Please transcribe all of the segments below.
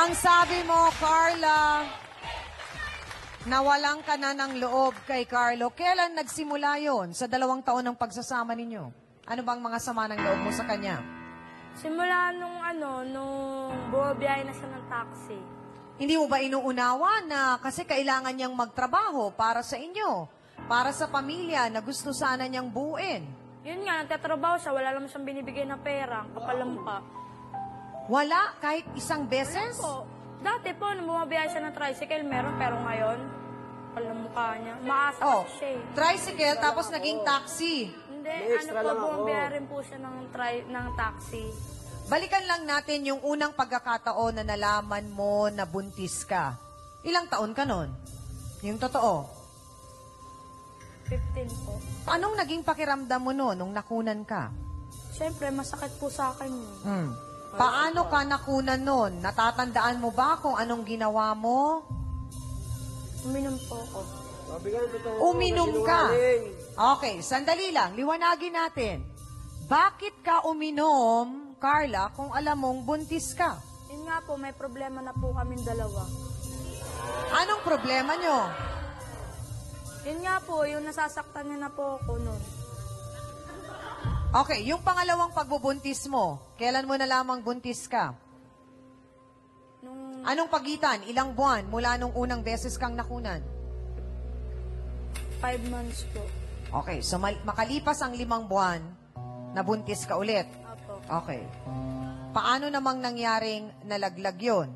Ang sabi mo, Carla, nawalan ka na ng loob kay Carlo. Kailan nagsimula yon sa 2 taon ng pagsasama ninyo? Ano bang mga sama ng loob mo sa kanya? Simula nung bumabiyahe na siya ng taxi. Hindi mo ba inuunawa na kasi kailangan niyang magtrabaho para sa inyo, para sa pamilya na gusto sana niyang buuin? Yun nga, nagtatrabaho siya, wala naman siyang binibigay na pera, kapalampa. Wala kahit isang beses? Po, dati po, nung bumabiyahe siya ng tricycle, meron, pero ngayon, kalamukha niya. Maasa kasi siya eh. Tricycle, tapos naging taxi. Hindi, bumabiyahe rin po siya ng taxi. Balikan lang natin yung unang pagkakataon na nalaman mo na buntis ka. Ilang taon ka nun? Yung totoo. 15 po. Anong naging pakiramdam mo nun nung nakunan ka? Siyempre, masakit po sa akin yun. Paano ka nakunan nun? Natatandaan mo ba kung anong ginawa mo? Uminom po ako. Uminom ka? Okay, sandali lang. Liwanagin natin. Bakit ka uminom, Carla, kung alam mong buntis ka? Yun nga po, may problema na po kaming dalawa. Anong problema nyo? Yun nga po, yung nasasaktan niya na po ako nun. Okay, yung pangalawang pagbubuntis mo, kailan mo nalamang buntis ka? Anong pagitan? Ilang buwan mula nung unang beses kang nakunan? 5 months po. Okay, so makalipas ang 5 buwan, nabuntis ka ulit. Apo. Okay. Paano namang nangyaring nalaglag yon?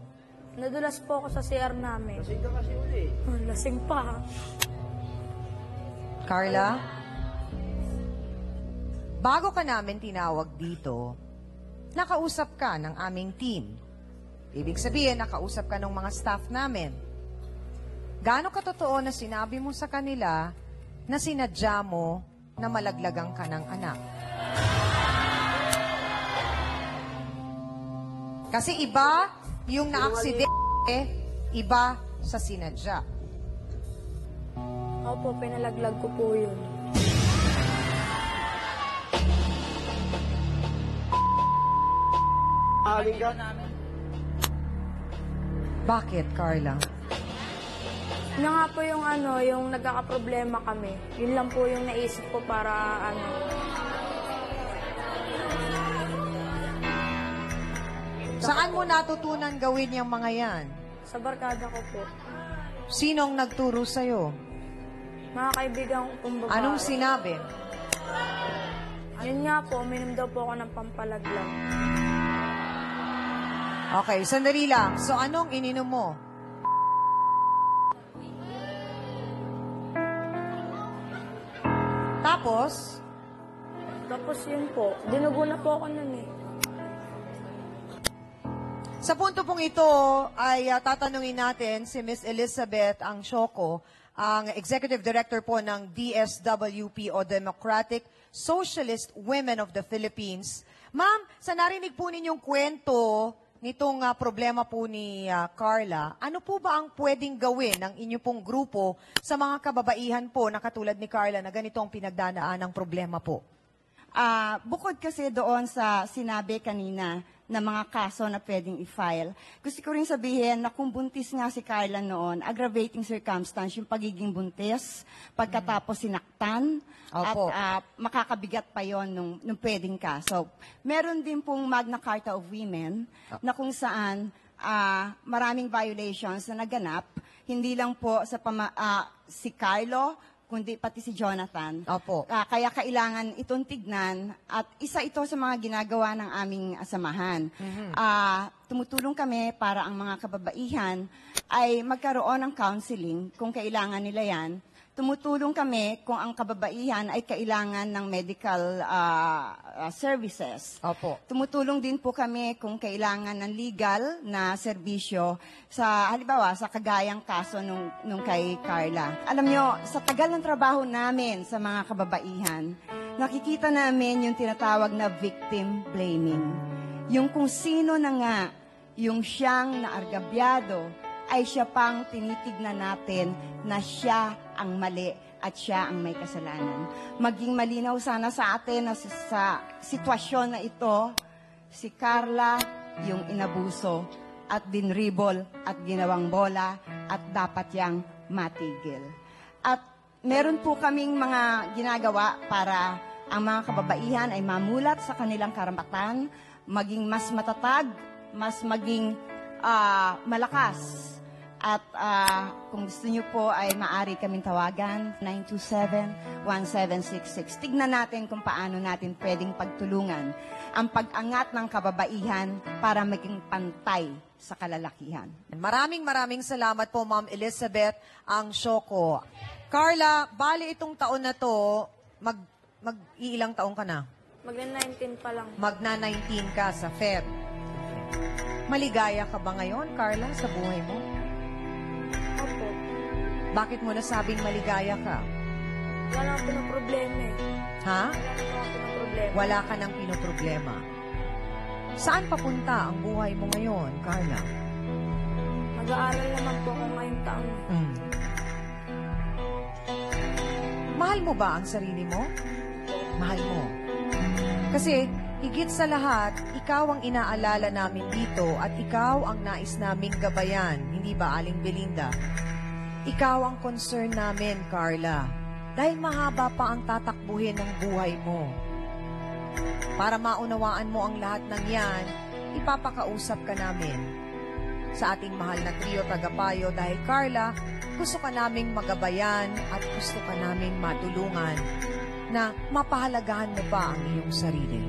Nadulas po ako sa CR namin. Lasing ka kasi uli. Lasing pa. Carla? Bago ka namin tinawag dito, nakausap ka ng aming team. Ibig sabihin, nakausap ka ng mga staff namin. Gaano katotoo na sinabi mo sa kanila na sinadya mo na malaglagan ka ng anak? Kasi iba yung naaksidente, iba sa sinadya. Opo, pinalaglag ko po yun. Bakit, Carla? Yun nga po yung yung nagkakaproblema kami. Yun lang po yung naisip ko para Saan mo natutunan gawin yung mga yan? Sa barkada ko po. Sinong nagturo sa'yo? Mga kaibigan ko pong babae. Anong sinabi? Yun nga po, uminom daw po ako ng pampalaglag. Okay, sandali lang. So, anong ininom mo? Tapos? Tapos yun po, dinugo na po ako nun eh. Sa punto pong ito ay tatanungin natin si Miss Elizabeth Angsioco, ang Executive Director po ng DSWP o Democratic Socialist Women of the Philippines. Ma'am, sa narinig po ninyong kwento nitong problema po ni Carla, ano po ba ang pwedeng gawin ng inyo pong grupo sa mga kababaihan po na katulad ni Carla na ganito ang pinagdanaan ng problema po? Bukod kasi doon sa sinabi kanina na mga kaso na pwedeng i-file, gusto ko rin sabihin na kung buntis nga si Carla noon, aggravating circumstance yung pagiging buntis, pagkatapos sinaktan, Opo. at makakabigat pa yon nung pwedeng kaso. Meron din pong Magna Carta of Women na kung saan maraming violations na naganap, hindi lang po sa si Carlo, kundi pati si Jonathan. Opo. Kaya kailangan itong tignan at isa ito sa mga ginagawa ng aming samahan. Tumutulong kami para ang mga kababaihan ay magkaroon ng counseling kung kailangan nila yan. Tumutulong kami kung ang kababaihan ay kailangan ng medical services. Opo. Tumutulong din po kami kung kailangan ng legal na serbisyo sa, halimbawa, sa kagayang kaso nung kay Carla. Alam nyo, sa tagal ng trabaho namin sa mga kababaihan, nakikita namin yung tinatawag na victim blaming. Yung kung sino na nga yung siyang naargabyado ay siya pang tinitignan natin na siya ang mali at siya ang may kasalanan. Maging malinaw sana sa atin na sa sitwasyon na ito, si Carla yung inabuso at dinribol at ginawang bola at dapat yang matigil. At meron po kaming mga ginagawa para ang mga kababaihan ay mamulat sa kanilang karapatan, maging mas matatag, mas maging malakas. At kung gusto niyo po ay maaari kaming tawagan, 927-1766. Tignan natin kung paano natin pwedeng pagtulungan ang pag-angat ng kababaihan para maging pantay sa kalalakihan. Maraming salamat po, Ma'am Elizabeth ang Shoko. Carla, bali itong taon na to, mag-iilang taon ka na? Magna-19 pa lang. Magna-19 ka sa Feb. Maligaya ka ba ngayon, Carla, sa buhay mo? Opo. Bakit mo nasabing maligaya ka? Wala ako ng problema eh. Ha? Wala ako ng problema. Wala ka ng pinoproblema. Saan papunta ang buhay mo ngayon, Carla? Mag-aaral naman po ako ngayong taon. Mahal mo ba ang sarili mo? Mahal mo. Kasi, higit sa lahat, ikaw ang inaalala namin dito at ikaw ang nais naming gabayan, hindi ba, Aling Belinda? Ikaw ang concern namin, Carla. Dahil mahaba pa ang tatakbuhin ng buhay mo. Para maunawaan mo ang lahat ng yan, ipapakausap ka namin sa ating mahal na trio tagapayo dahil, Carla, gusto ka naming magabayan at gusto ka naming matulungan na mapahalagahan mo pa ang iyong sarili.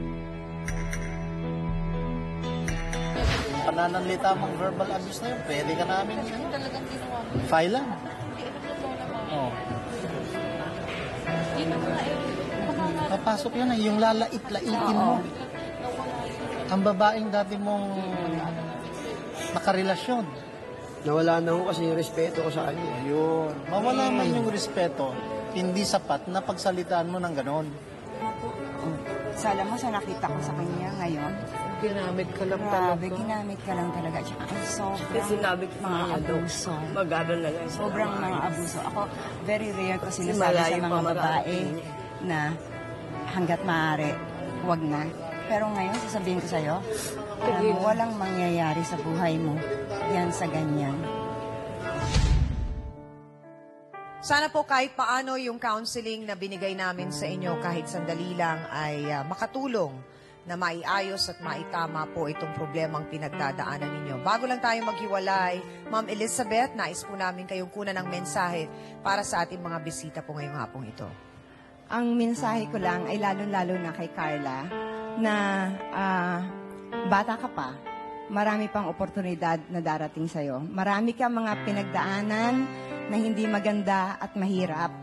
Pananalita mong verbal abuse na yun, pwede ka namin file lang. Oh. Papasok yun yung lalait-laitin mo. Ang babaeng dati mong nakarelasyon. Nawala na ho kasi yung respeto ko sa kanya. Yun. Mawala man yung respeto, hindi sapat na pagsalitaan mo ng ganon. Sala mo sa nakita ko sa kanya ngayon. Ginamit ka lang Grabe, talaga. ginamit ka lang talaga. Tsaka ay sobrang Sinabi ko mga abuso. Mag-aral na lang. Sobrang mga abuso. Ako, very rare ko sinasabi Malayo sa pa mga babae marating. na hanggat maaari, huwag na. Pero ngayon, sasabihin ko sa'yo, walang mangyayari sa buhay mo yan sa ganyan. Sana po kahit paano yung counseling na binigay namin sa inyo kahit sandali lang ay makatulong na maiayos at maitama po itong problemang pinagdadaanan ninyo. Bago lang tayo maghiwalay, Ma'am Elizabeth, nais po namin kayong kunan ng mensahe para sa ating mga bisita po ngayong hapong ito. Ang mensahe ko lang ay lalo-lalo na kay Carla na bata ka pa, marami pang oportunidad na darating sa'yo. Marami kang mga pinagdaanan na hindi maganda at mahirap,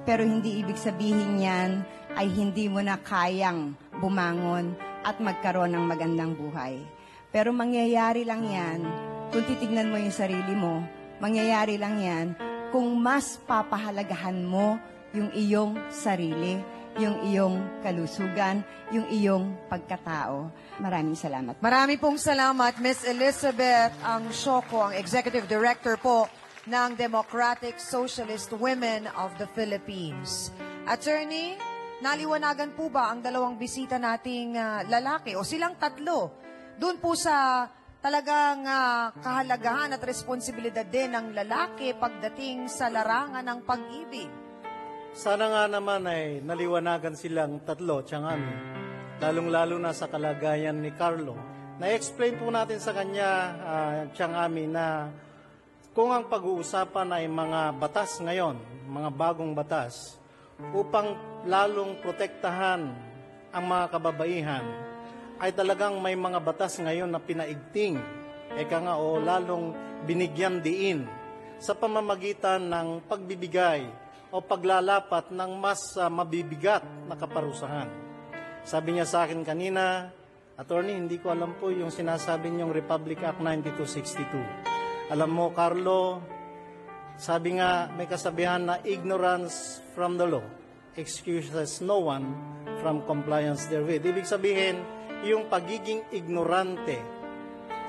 pero hindi ibig sabihin yan ay hindi mo na kayang bumangon at magkaroon ng magandang buhay. Pero mangyayari lang yan kung titignan mo yung sarili mo, mangyayari lang yan kung mas papahalagahan mo yung iyong sarili, yung iyong kalusugan, yung iyong pagkatao. Maraming salamat. Marami pong salamat, Miss Elizabeth ang Shoko, ang Executive Director po ng Democratic Socialist Women of the Philippines. Attorney, naliwanagan po ba ang dalawang bisita nating lalaki o silang tatlo? Doon po sa talagang kahalagahan at responsibilidad din ng lalaki pagdating sa larangan ng pag-ibig. Sana nga naman ay naliwanagan silang tatlo, Tiangami. Lalong-lalo na sa kalagayan ni Carlo. Na-explain po natin sa kanya, Tiangami, na kung ang pag-uusapan ay mga batas ngayon, mga bagong batas, upang lalong protektahan ang mga kababaihan, ay talagang may mga batas ngayon na pinaigting, o lalong binigyan diin sa pamamagitan ng pagbibigay o paglalapat ng mas mabibigat na kaparusahan. Sabi niya sa akin kanina, Attorney, hindi ko alam po yung sinasabi niyong Republic Act 9262. Alam mo, Carlo, sabi nga may kasabihan na ignorance from the law excuses no one from compliance therewith. Ibig sabihin, yung pagiging ignorante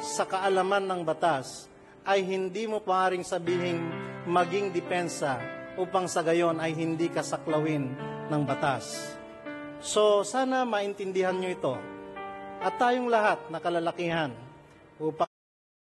sa kaalaman ng batas ay hindi mo paaring sabihin maging depensa upang sa gayon ay hindi kasaklawin ng batas. So, sana maintindihan nyo ito. At tayong lahat na kalalakihan upang